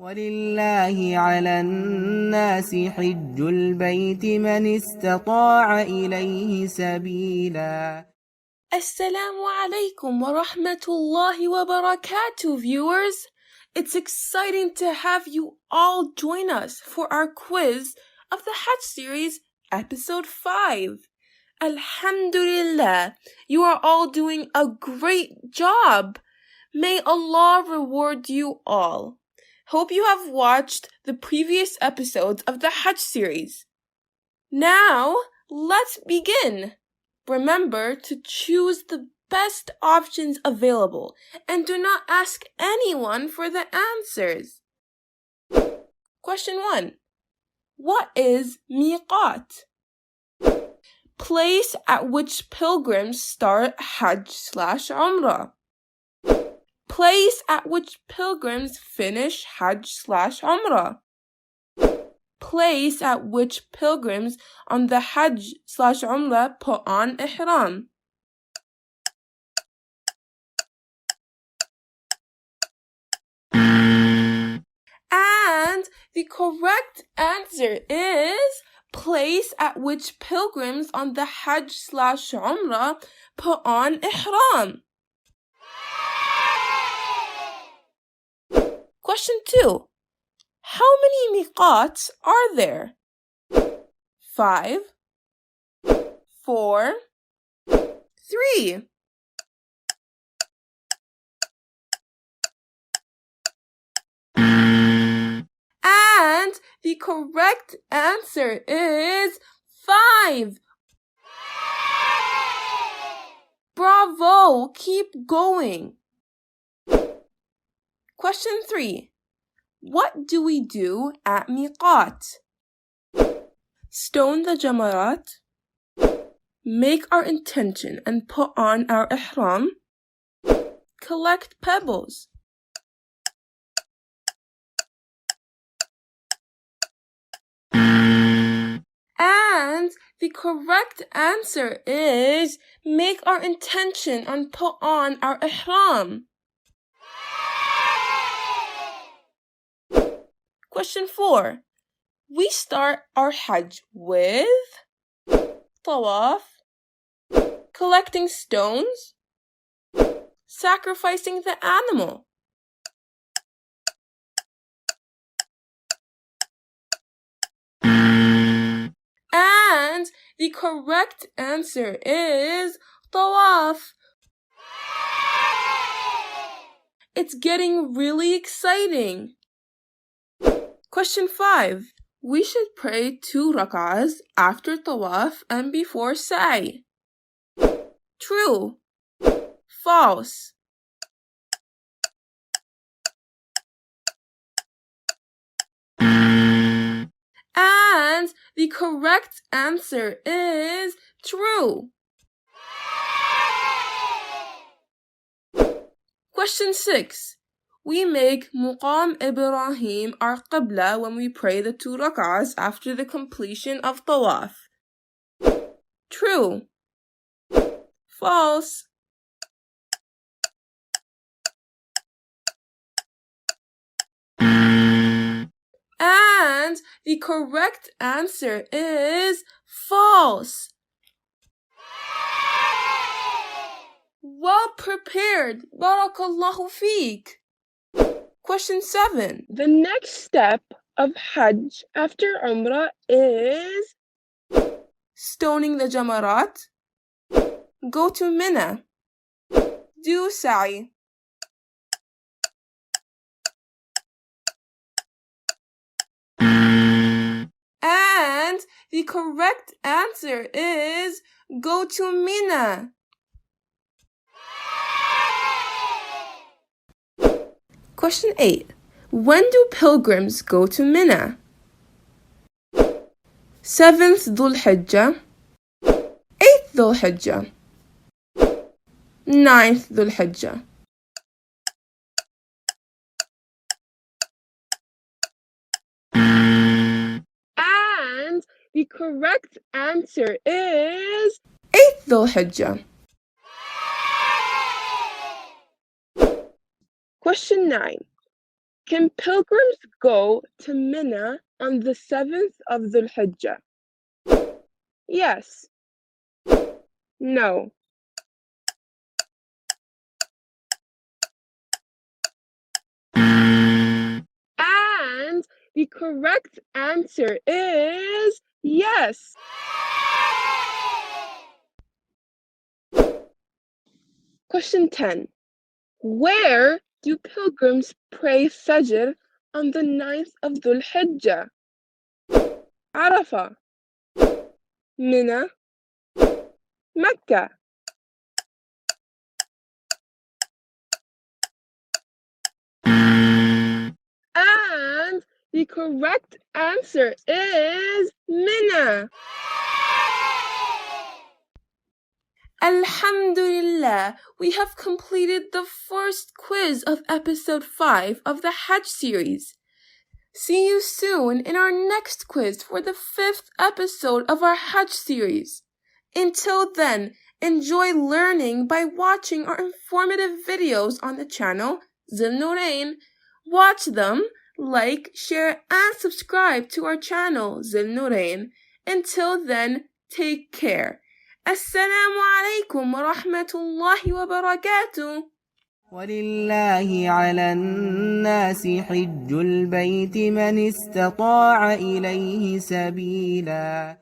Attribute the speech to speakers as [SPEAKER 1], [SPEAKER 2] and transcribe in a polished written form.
[SPEAKER 1] ولله على الناس حج البيت من استطاع إليه سبيلا.
[SPEAKER 2] Assalamu alaikum wa rahmatullahi wa barakatuh, viewers. It's exciting to have you all join us for our quiz of the Hajj series, episode 5. Alhamdulillah, you are all doing a great job. May Allah reward you all. Hope you have watched the previous episodes of the Hajj series. Now, let's begin. Remember to choose the best options available and do not ask anyone for the answers. Question 1. What is Miqat? Place at which pilgrims start Hajj/Umrah. Place at which pilgrims finish Hajj/Umrah. Place at which pilgrims on the Hajj/Umrah put on ihram. And the correct answer is place at which pilgrims on the Hajj/Umrah put on ihram. Question 2. How many miqats are there? 5, 4, 3. And the correct answer is 5. Bravo! Keep going. Question 3. What do we do at Miqat? Stone the jamarat, make our intention and put on our ihram, collect pebbles. And the correct answer is make our intention and put on our ihram. Question 4. We start our Hajj with tawaf, collecting stones, sacrificing the animal. And the correct answer is tawaf. It's getting really exciting. Question 5. We should pray 2 rak'ahs after tawaf and before sa'i. True. False. And the correct answer is true. Question 6. We make Muqam Ibrahim our qibla when we pray the 2 rak'ahs after the completion of tawaf. True. False. And the correct answer is false. Well prepared. Barakallahu feek. Question 7. The next step of Hajj after Umrah is stoning the jamarat, go to Mina, do sa'i. And the correct answer is go to Mina. Question 8. When do pilgrims go to Mina? 7th Dhul Hijjah, 8th Dhul Hijjah, 9th Dhul Hijjah. And the correct answer is 8th Dhul Hijjah. Question 9. Can pilgrims go to Mina on the 7th of Dhul Hijjah? Yes. No. And the correct answer is yes. Question 10. Where do pilgrims pray Fajr on the 9th of Dhul Hijjah? Arafah, Mina, Mecca. And the correct answer is Mina. Alhamdulillah, we have completed the first quiz of episode 5 of the Hajj series. See you soon in our next quiz for the 5th episode of our Hajj series. Until then, enjoy learning by watching our informative videos on the channel Zil Norain. Watch them, like, share, and subscribe to our channel Zil Norain. Until then, take care. Assalamu alaikum wa rahmatullahi wa barakatuh.
[SPEAKER 1] ولله على الناس حج البيت من استطاع إليه سبيلا